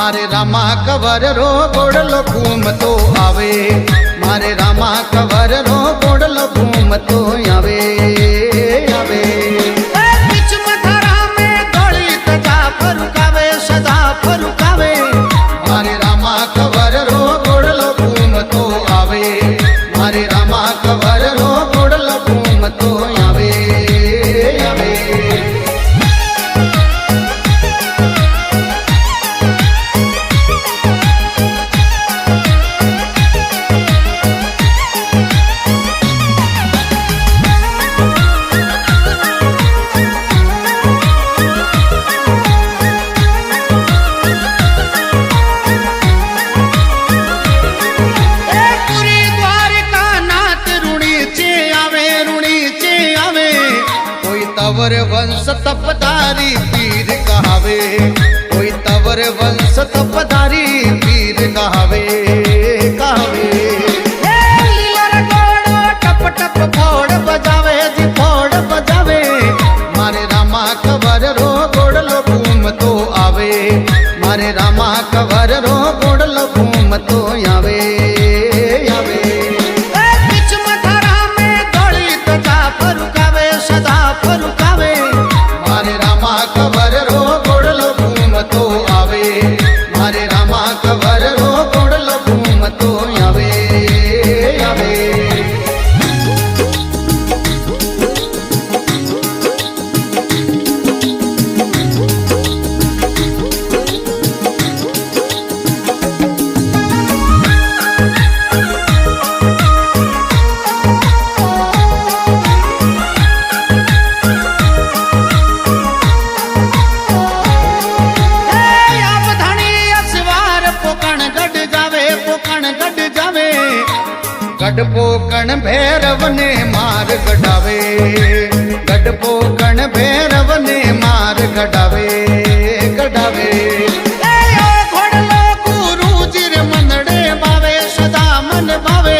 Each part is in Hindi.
मारे रामा कवर रो गोड़लो घूमतो आवे, मारे रामा कवर रो गोड़लो घूमतो आवे आवे। बीच मथुरा में दौड़ी तजा फरुकावे सदा फरुकावे, मारे रामा कवर रो गोड़लो घूमतो आवे, मारे रामा कवर रो गोड़लो घूमतो आवे आवे। तवर वंश तपधारी पीर कहावे, कोई तवर वंश तपधारी पीर कहावे कहावे। टप टप फोड़ बजावे जी फोड़ बजावे, मारे रामा कवर रो गोड़लो घूमतो आवे, मारे रामा कवर रो गोड़लो घूमतो आवे आवे। बीच मथुरा में दौड़ी तजा फरुकावे सदा फरुकावे, मारे रामा कवर रो गोड़लो घूमतो आवे, मारे रामा कवर रो गोड़लो घूमतो आवे आवे। गढ़पोकण भैरव ने मार गढ़ावे, गढ़पोकण भैरव ने मार गढ़ावे गढ़ावे। घोड़लो गुरु जिर मनड़े बावे सदा मन भावे,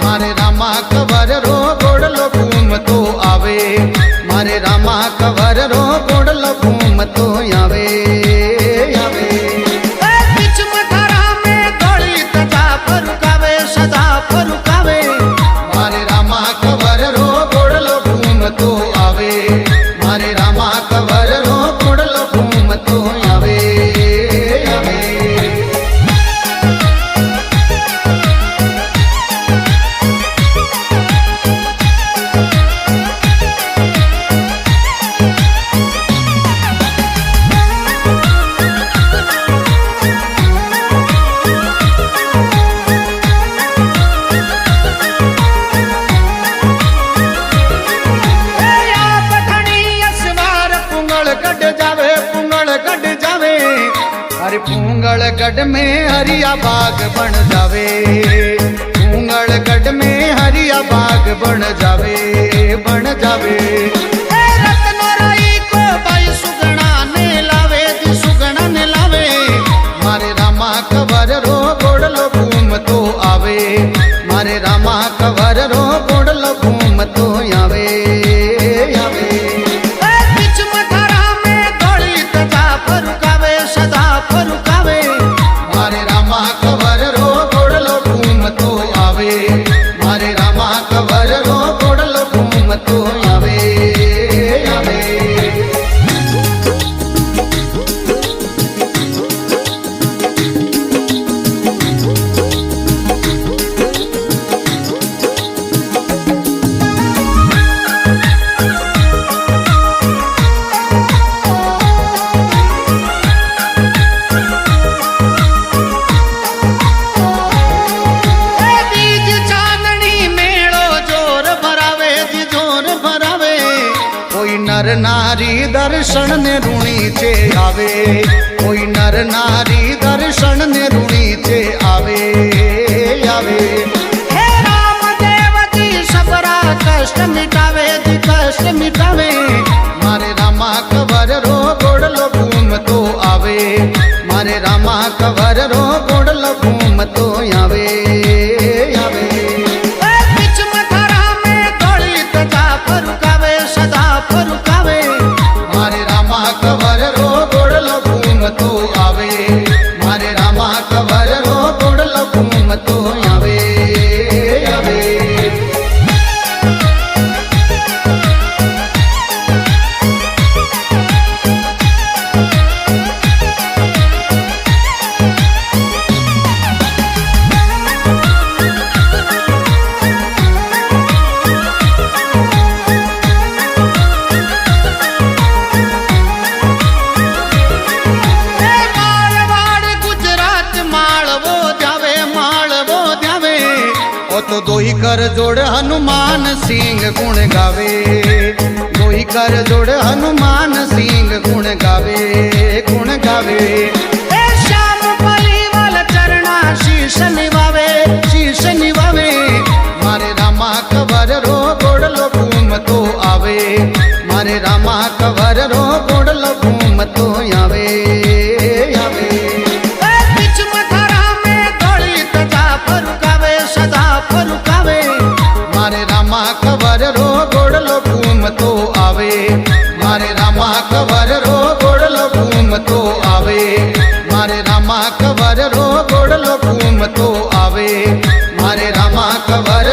मारे रामा कवर रो गोड़लो घूमतो आवे, मारे रामा कवर रो गोड़लो घूमतो आवे आवे। बीच मथुरा में दौड़ी तजा फरुकावे सदा फरुकावे, मारे रामा कवर रो गोड़लो घूमतो आवे, मारे रामा कवर रो गोड़लो घूमतो आवे आवे। पूंगलगढ़ में हरिया बाग बन जावे, पूंगलगढ़ में हरिया बाग बन जावे बन जावे। रत्नराई को भाई सुगना ने लावे जी सुगना ने लावे, मारे रामा कवर रो गोड़लो घूमतो आवे, मारे रामा कवर रो गोड़लो घूमतो आवे आवे। बीच मथुरा में दौड़ी तजा फरुकावे सदा फरुकावे, मारे रामा कवर रो गोड़लो घूमतो आवे, मारे रामा कवर रो गोड़लो घूमतो आवे आवे। नर नारी दर्शन ने रूणी चे आवे, कोई नर नारी दर्शन ने रूणी चे आवे आवे। हे राम देव जी सबरा कष्ट मिटावे जी कष्ट मिटावे, मारे रामा कवर रो गोड़लो घूमतो आवे, मारे रामा कवर रो गोड़लो घूमतो आवे आवे। बीच मथुरा में दौड़ी तजा फरुकावे सदा फरुकावे, मारे रामा कवर रो गोड़लो घूमतो आवे, तो दोही कर जोड़ हनुमान सिंह गुण गावे, दोही कर जोड़ हनुमान सिंह गुण गावे, गुण गावे। श्याम पलीवाल चरणा शीश निवावे, शीश निवावे। मारे रामा कवर रो गोड़लो घूम तो आवे, मारे रामा कवर रो गोड़लो घूम तो आवे, आवे। बिच मथारा में धोली तजा फरुकावे, सदा फरुकावे। मारे रामा कवर रो गोड़लो घूम तो आवे, मारे रामा कवर रो गोड़लो घूम तो आवे, मारे रामा कवर रो गोड़लो घूम तो आवे, मारे रामा कवर